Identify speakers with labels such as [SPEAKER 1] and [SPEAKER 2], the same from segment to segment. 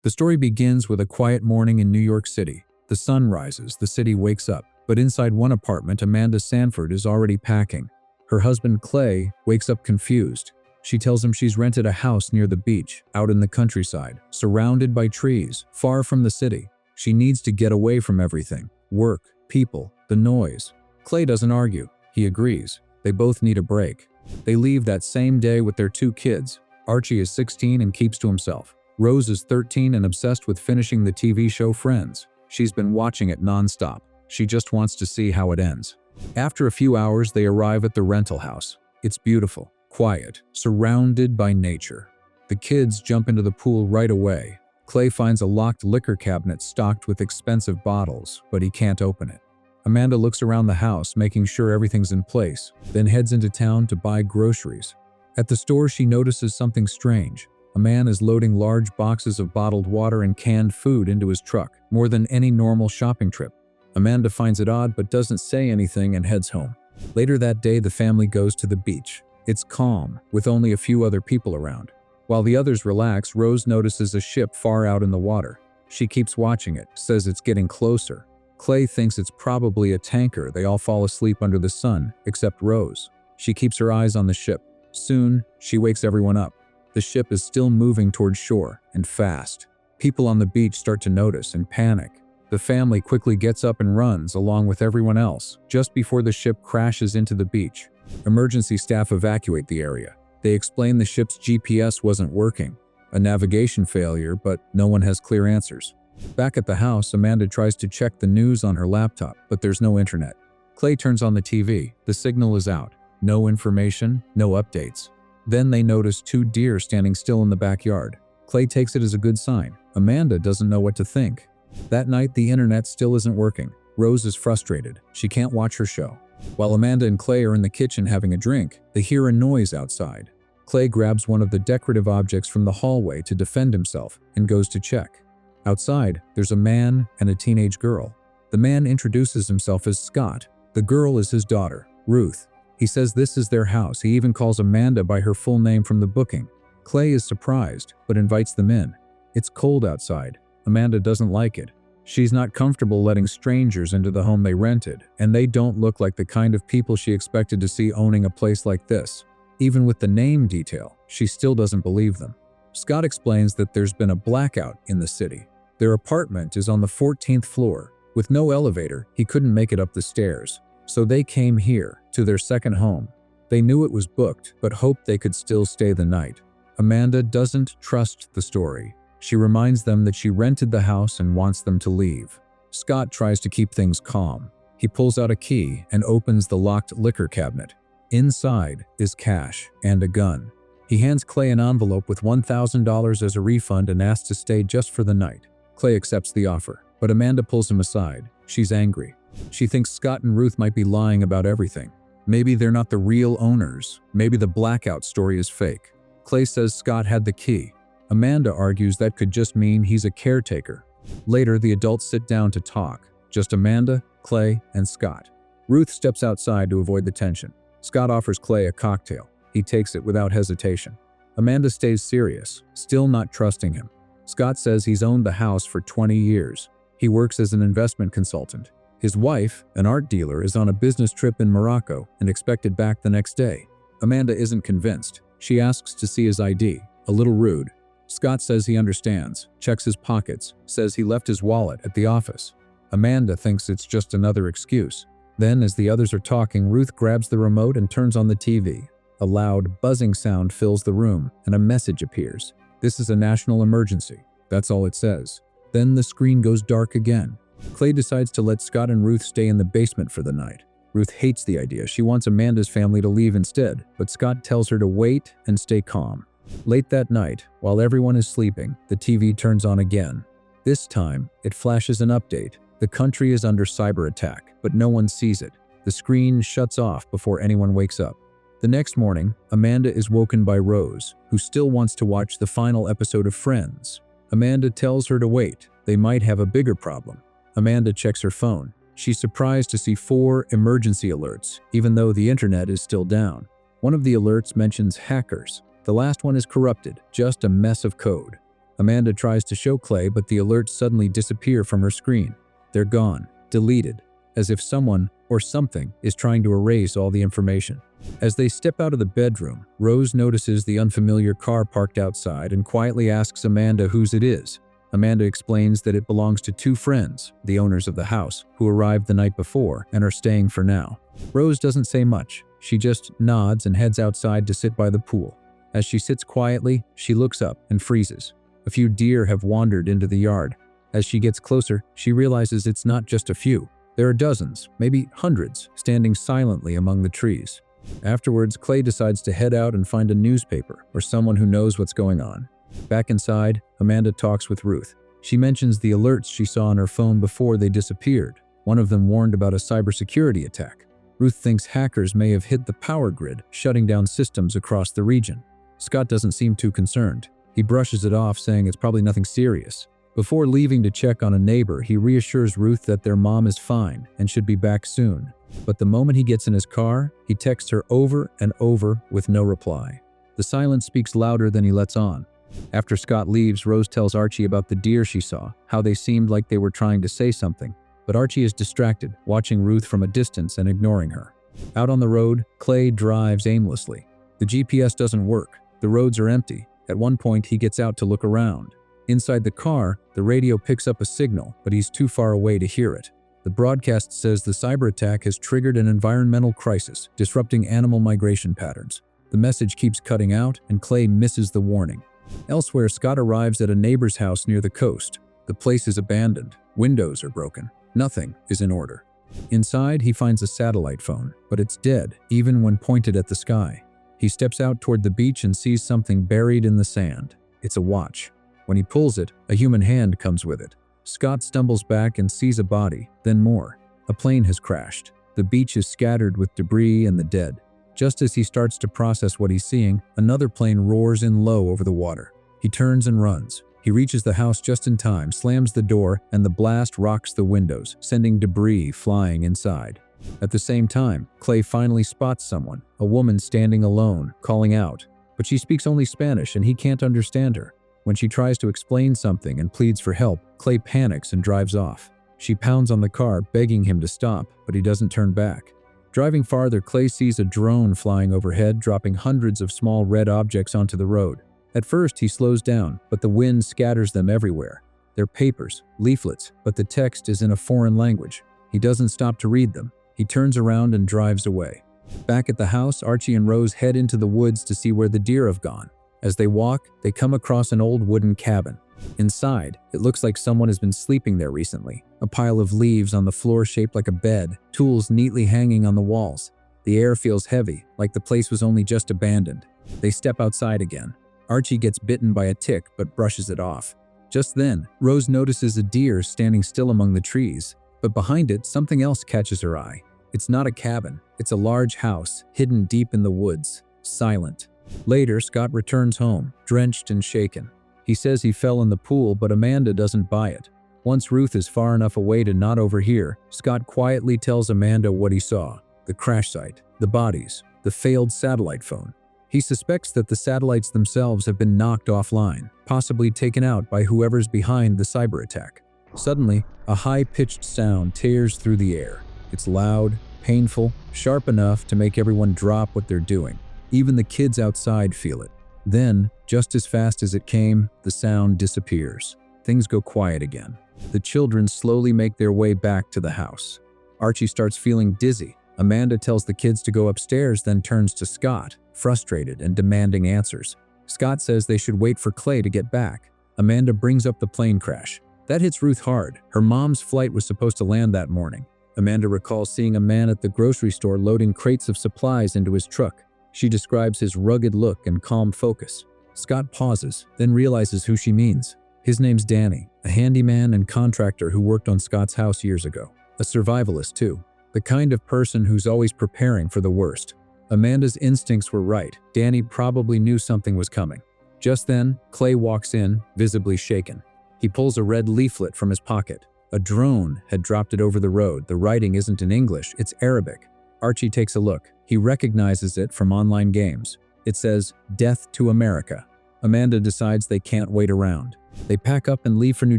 [SPEAKER 1] The story begins with a quiet morning in New York City. The sun rises, the city wakes up, but inside one apartment, Amanda Sanford is already packing. Her husband, Clay, wakes up confused. She tells him she's rented a house near the beach, out in the countryside, surrounded by trees, far from the city. She needs to get away from everything: work, people, the noise. Clay doesn't argue. He agrees. They both need a break. They leave that same day with their 2 kids. Archie is 16 and keeps to himself. Rose is 13 and obsessed with finishing the TV show Friends. She's been watching it non-stop. She just wants to see how it ends. After a few hours, they arrive at the rental house. It's beautiful, quiet, surrounded by nature. The kids jump into the pool right away. Clay finds a locked liquor cabinet stocked with expensive bottles, but he can't open it. Amanda looks around the house, making sure everything's in place, then heads into town to buy groceries. At the store, she notices something strange. A man is loading large boxes of bottled water and canned food into his truck, more than any normal shopping trip. Amanda finds it odd but doesn't say anything and heads home. Later that day, the family goes to the beach. It's calm, with only a few other people around. While the others relax, Rose notices a ship far out in the water. She keeps watching it, says it's getting closer. Clay thinks it's probably a tanker. They all fall asleep under the sun, except Rose. She keeps her eyes on the ship. Soon, she wakes everyone up. The ship is still moving towards shore, and fast. People on the beach start to notice and panic. The family quickly gets up and runs, along with everyone else, just before the ship crashes into the beach. Emergency staff evacuate the area. They explain the ship's GPS wasn't working, a navigation failure, but no one has clear answers. Back at the house, Amanda tries to check the news on her laptop, but there's no internet. Clay turns on the TV. The signal is out. No information, no updates. Then they notice 2 deer standing still in the backyard. Clay takes it as a good sign. Amanda doesn't know what to think. That night, the internet still isn't working. Rose is frustrated. She can't watch her show. While Amanda and Clay are in the kitchen having a drink, they hear a noise outside. Clay grabs one of the decorative objects from the hallway to defend himself and goes to check. Outside, there's a man and a teenage girl. The man introduces himself as Scott. The girl is his daughter, Ruth. He says this is their house. He even calls Amanda by her full name from the booking. Clay is surprised, but invites them in. It's cold outside. Amanda doesn't like it. She's not comfortable letting strangers into the home they rented, and they don't look like the kind of people she expected to see owning a place like this. Even with the name detail, she still doesn't believe them. Scott explains that there's been a blackout in the city. Their apartment is on the 14th floor. With no elevator, he couldn't make it up the stairs. So they came here, to their second home. They knew it was booked, but hoped they could still stay the night. Amanda doesn't trust the story. She reminds them that she rented the house and wants them to leave. Scott tries to keep things calm. He pulls out a key and opens the locked liquor cabinet. Inside is cash and a gun. He hands Clay an envelope with $1,000 as a refund and asks to stay just for the night. Clay accepts the offer, but Amanda pulls him aside. She's angry. She thinks Scott and Ruth might be lying about everything. Maybe they're not the real owners. Maybe the blackout story is fake. Clay says Scott had the key. Amanda argues that could just mean he's a caretaker. Later, the adults sit down to talk. Just Amanda, Clay, and Scott. Ruth steps outside to avoid the tension. Scott offers Clay a cocktail. He takes it without hesitation. Amanda stays serious, still not trusting him. Scott says he's owned the house for 20 years. He works as an investment consultant. His wife, an art dealer, is on a business trip in Morocco and expected back the next day. Amanda isn't convinced. She asks to see his ID, a little rude. Scott says he understands, checks his pockets, says he left his wallet at the office. Amanda thinks it's just another excuse. Then, as the others are talking, Ruth grabs the remote and turns on the TV. A loud, buzzing sound fills the room, and a message appears. This is a national emergency. That's all it says. Then the screen goes dark again. Clay decides to let Scott and Ruth stay in the basement for the night. Ruth hates the idea. She wants Amanda's family to leave instead, but Scott tells her to wait and stay calm. Late that night, while everyone is sleeping, the TV turns on again. This time, it flashes an update. The country is under cyberattack, but no one sees it. The screen shuts off before anyone wakes up. The next morning, Amanda is woken by Rose, who still wants to watch the final episode of Friends. Amanda tells her to wait. They might have a bigger problem. Amanda checks her phone. She's surprised to see 4 emergency alerts, even though the internet is still down. One of the alerts mentions hackers. The last one is corrupted, just a mess of code. Amanda tries to show Clay, but the alerts suddenly disappear from her screen. They're gone, deleted, as if someone or something is trying to erase all the information. As they step out of the bedroom, Rose notices the unfamiliar car parked outside and quietly asks Amanda whose it is. Amanda explains that it belongs to two friends, the owners of the house, who arrived the night before and are staying for now. Rose doesn't say much. She just nods and heads outside to sit by the pool. As she sits quietly, she looks up and freezes. A few deer have wandered into the yard. As she gets closer, she realizes it's not just a few. There are dozens, maybe hundreds, standing silently among the trees. Afterwards, Clay decides to head out and find a newspaper or someone who knows what's going on. Back inside, Amanda talks with Ruth. She mentions the alerts she saw on her phone before they disappeared. One of them warned about a cybersecurity attack. Ruth thinks hackers may have hit the power grid, shutting down systems across the region. Scott doesn't seem too concerned. He brushes it off, saying it's probably nothing serious. Before leaving to check on a neighbor, he reassures Ruth that their mom is fine and should be back soon. But the moment he gets in his car, he texts her over and over with no reply. The silence speaks louder than he lets on. After Scott leaves, Rose tells Archie about the deer she saw, how they seemed like they were trying to say something. But Archie is distracted, watching Ruth from a distance and ignoring her. Out on the road, Clay drives aimlessly. The GPS doesn't work. The roads are empty. At one point, he gets out to look around. Inside the car, the radio picks up a signal, but he's too far away to hear it. The broadcast says the cyberattack has triggered an environmental crisis, disrupting animal migration patterns. The message keeps cutting out, and Clay misses the warning. Elsewhere, Scott arrives at a neighbor's house near the coast. The place is abandoned. Windows are broken. Nothing is in order. Inside, he finds a satellite phone, but it's dead, even when pointed at the sky. He steps out toward the beach and sees something buried in the sand. It's a watch. When he pulls it, a human hand comes with it. Scott stumbles back and sees a body, then more. A plane has crashed. The beach is scattered with debris and the dead. Just as he starts to process what he's seeing, another plane roars in low over the water. He turns and runs. He reaches the house just in time, slams the door, and the blast rocks the windows, sending debris flying inside. At the same time, Clay finally spots someone, a woman standing alone, calling out. But she speaks only Spanish and he can't understand her. When she tries to explain something and pleads for help, Clay panics and drives off. She pounds on the car, begging him to stop, but he doesn't turn back. Driving farther, Clay sees a drone flying overhead, dropping hundreds of small red objects onto the road. At first, he slows down, but the wind scatters them everywhere. They're papers, leaflets, but the text is in a foreign language. He doesn't stop to read them. He turns around and drives away. Back at the house, Archie and Rose head into the woods to see where the deer have gone. As they walk, they come across an old wooden cabin. Inside, it looks like someone has been sleeping there recently. A pile of leaves on the floor shaped like a bed, tools neatly hanging on the walls. The air feels heavy, like the place was only just abandoned. They step outside again. Archie gets bitten by a tick but brushes it off. Just then, Rose notices a deer standing still among the trees, but behind it, something else catches her eye. It's not a cabin. It's a large house, hidden deep in the woods, silent. Later, Scott returns home, drenched and shaken. He says he fell in the pool, but Amanda doesn't buy it. Once Ruth is far enough away to not overhear, Scott quietly tells Amanda what he saw: the crash site, the bodies, the failed satellite phone. He suspects that the satellites themselves have been knocked offline, possibly taken out by whoever's behind the cyber attack. Suddenly, a high-pitched sound tears through the air. It's loud, painful, sharp enough to make everyone drop what they're doing. Even the kids outside feel it. Then, just as fast as it came, the sound disappears. Things go quiet again. The children slowly make their way back to the house. Archie starts feeling dizzy. Amanda tells the kids to go upstairs, then turns to Scott, frustrated and demanding answers. Scott says they should wait for Clay to get back. Amanda brings up the plane crash. That hits Ruth hard. Her mom's flight was supposed to land that morning. Amanda recalls seeing a man at the grocery store loading crates of supplies into his truck. She describes his rugged look and calm focus. Scott pauses, then realizes who she means. His name's Danny, a handyman and contractor who worked on Scott's house years ago. A survivalist, too. The kind of person who's always preparing for the worst. Amanda's instincts were right. Danny probably knew something was coming. Just then, Clay walks in, visibly shaken. He pulls a red leaflet from his pocket. A drone had dropped it over the road. The writing isn't in English, it's Arabic. Archie takes a look. He recognizes it from online games. It says, "Death to America." Amanda decides they can't wait around. They pack up and leave for New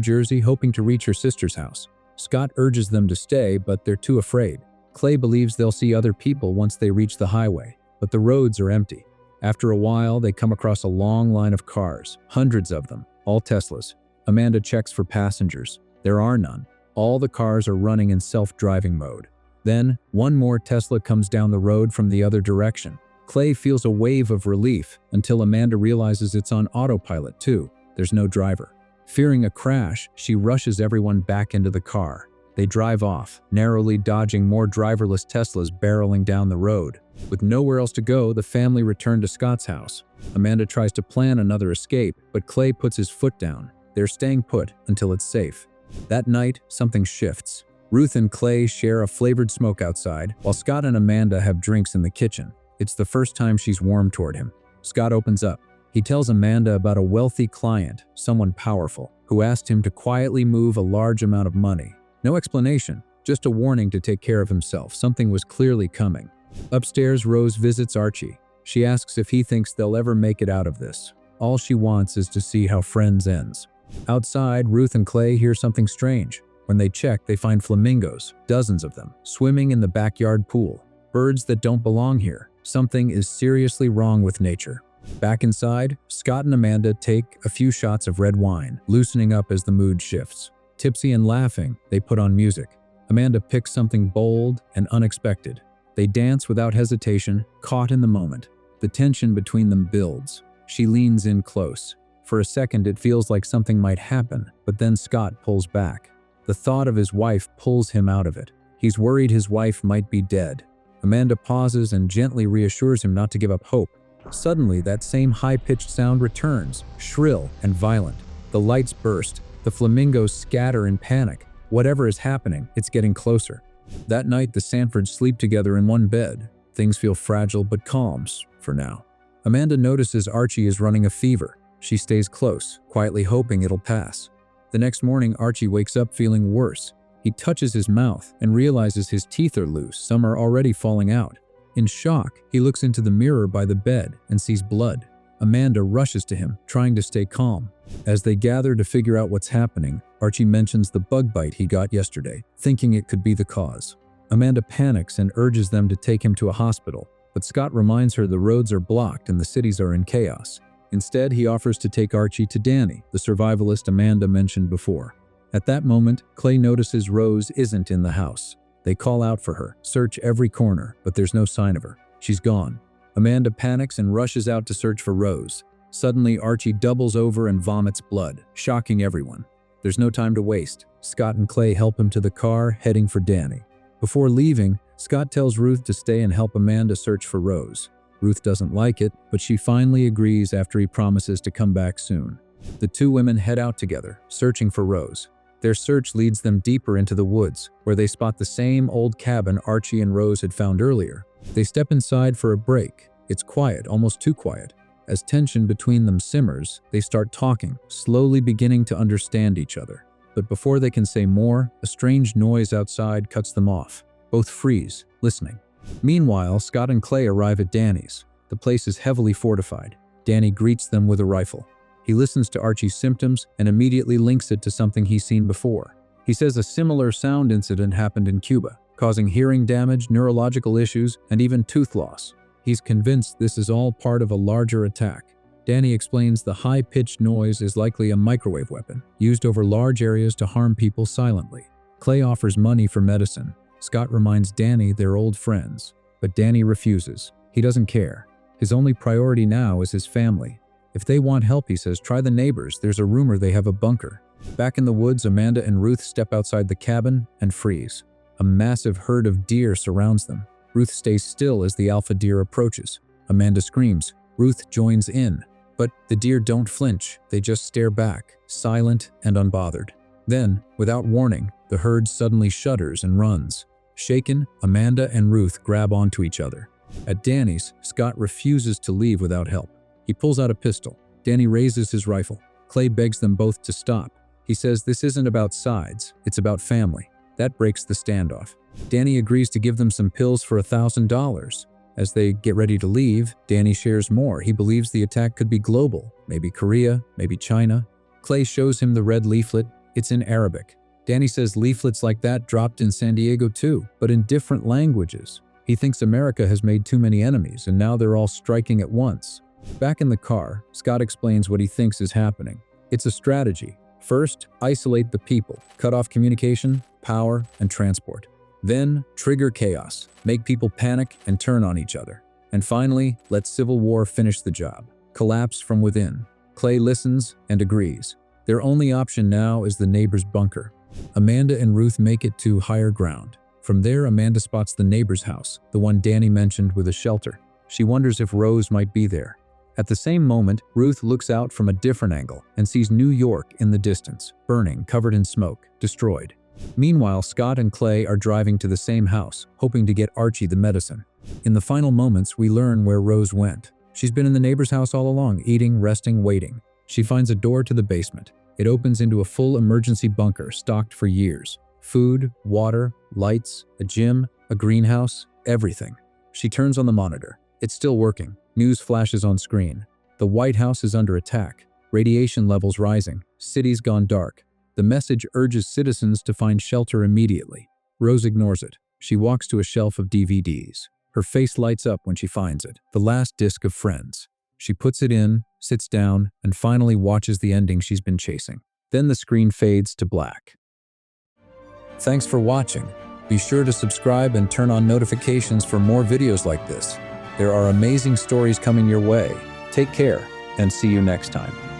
[SPEAKER 1] Jersey, hoping to reach her sister's house. Scott urges them to stay, but they're too afraid. Clay believes they'll see other people once they reach the highway, but the roads are empty. After a while, they come across a long line of cars, hundreds of them, all Teslas. Amanda checks for passengers. There are none. All the cars are running in self-driving mode. Then, one more Tesla comes down the road from the other direction. Clay feels a wave of relief until Amanda realizes it's on autopilot too. There's no driver. Fearing a crash, she rushes everyone back into the car. They drive off, narrowly dodging more driverless Teslas barreling down the road. With nowhere else to go, the family return to Scott's house. Amanda tries to plan another escape, but Clay puts his foot down. They're staying put until it's safe. That night, something shifts. Ruth and Clay share a flavored smoke outside, while Scott and Amanda have drinks in the kitchen. It's the first time she's warmed toward him. Scott opens up. He tells Amanda about a wealthy client, someone powerful, who asked him to quietly move a large amount of money. No explanation, just a warning to take care of himself. Something was clearly coming. Upstairs, Rose visits Archie. She asks if he thinks they'll ever make it out of this. All she wants is to see how Friends ends. Outside, Ruth and Clay hear something strange. When they check, they find flamingos, dozens of them, swimming in the backyard pool. Birds that don't belong here. Something is seriously wrong with nature. Back inside, Scott and Amanda take a few shots of red wine, loosening up as the mood shifts. Tipsy and laughing, they put on music. Amanda picks something bold and unexpected. They dance without hesitation, caught in the moment. The tension between them builds. She leans in close. For a second, it feels like something might happen, but then Scott pulls back. The thought of his wife pulls him out of it. He's worried his wife might be dead. Amanda pauses and gently reassures him not to give up hope. Suddenly, that same high-pitched sound returns, shrill and violent. The lights burst. The flamingos scatter in panic. Whatever is happening, it's getting closer. That night, the Sanfords sleep together in one bed. Things feel fragile but calm, for now. Amanda notices Archie is running a fever. She stays close, quietly hoping it'll pass. The next morning, Archie wakes up feeling worse. He touches his mouth and realizes his teeth are loose. Some are already falling out. In shock, he looks into the mirror by the bed and sees blood. Amanda rushes to him, trying to stay calm. As they gather to figure out what's happening, Archie mentions the bug bite he got yesterday, thinking it could be the cause. Amanda panics and urges them to take him to a hospital, but Scott reminds her the roads are blocked and the cities are in chaos. Instead, he offers to take Archie to Danny, the survivalist Amanda mentioned before. At that moment, Clay notices Rose isn't in the house. They call out for her, search every corner, but there's no sign of her. She's gone. Amanda panics and rushes out to search for Rose. Suddenly, Archie doubles over and vomits blood, shocking everyone. There's no time to waste. Scott and Clay help him to the car, heading for Danny. Before leaving, Scott tells Ruth to stay and help Amanda search for Rose. Ruth doesn't like it, but she finally agrees after he promises to come back soon. The two women head out together, searching for Rose. Their search leads them deeper into the woods, where they spot the same old cabin Archie and Rose had found earlier. They step inside for a break. It's quiet, almost too quiet. As tension between them simmers, they start talking, slowly beginning to understand each other. But before they can say more, a strange noise outside cuts them off. Both freeze, listening. Meanwhile, Scott and Clay arrive at Danny's. The place is heavily fortified. Danny greets them with a rifle. He listens to Archie's symptoms and immediately links it to something he's seen before. He says a similar sound incident happened in Cuba, causing hearing damage, neurological issues, and even tooth loss. He's convinced this is all part of a larger attack. Danny explains the high-pitched noise is likely a microwave weapon, used over large areas to harm people silently. Clay offers money for medicine. Scott reminds Danny they're old friends, but Danny refuses. He doesn't care. His only priority now is his family. If they want help, he says, try the neighbors. There's a rumor they have a bunker. Back in the woods, Amanda and Ruth step outside the cabin and freeze. A massive herd of deer surrounds them. Ruth stays still as the alpha deer approaches. Amanda screams. Ruth joins in. But the deer don't flinch. They just stare back, silent and unbothered. Then, without warning, the herd suddenly shudders and runs. Shaken, Amanda and Ruth grab onto each other. At Danny's, Scott refuses to leave without help. He pulls out a pistol. Danny raises his rifle. Clay begs them both to stop. He says this isn't about sides, it's about family. That breaks the standoff. Danny agrees to give them some pills for $1,000. As they get ready to leave, Danny shares more. He believes the attack could be global, maybe Korea, maybe China. Clay shows him the red leaflet. It's in Arabic. Danny says leaflets like that dropped in San Diego too, but in different languages. He thinks America has made too many enemies and now they're all striking at once. Back in the car, Scott explains what he thinks is happening. It's a strategy. First, isolate the people, cut off communication, power, and transport. Then, trigger chaos, make people panic and turn on each other. And finally, let civil war finish the job. Collapse from within. Clay listens and agrees. Their only option now is the neighbor's bunker. Amanda and Ruth make it to higher ground. From there, Amanda spots the neighbor's house, the one Danny mentioned with a shelter. She wonders if Rose might be there. At the same moment, Ruth looks out from a different angle and sees New York in the distance, burning, covered in smoke, destroyed. Meanwhile, Scott and Clay are driving to the same house, hoping to get Archie the medicine. In the final moments, we learn where Rose went. She's been in the neighbor's house all along, eating, resting, waiting. She finds a door to the basement. It opens into a full emergency bunker stocked for years. Food, water, lights, a gym, a greenhouse, everything. She turns on the monitor. It's still working. News flashes on screen. The White House is under attack. Radiation levels rising. City's gone dark. The message urges citizens to find shelter immediately. Rose ignores it. She walks to a shelf of DVDs. Her face lights up when she finds it. The last disc of Friends. She puts it in, sits down, and finally watches the ending she's been chasing. Then the screen fades to black. Thanks for watching. Be sure to subscribe and turn on notifications for more videos like this. There are amazing stories coming your way. Take care, and see you next time.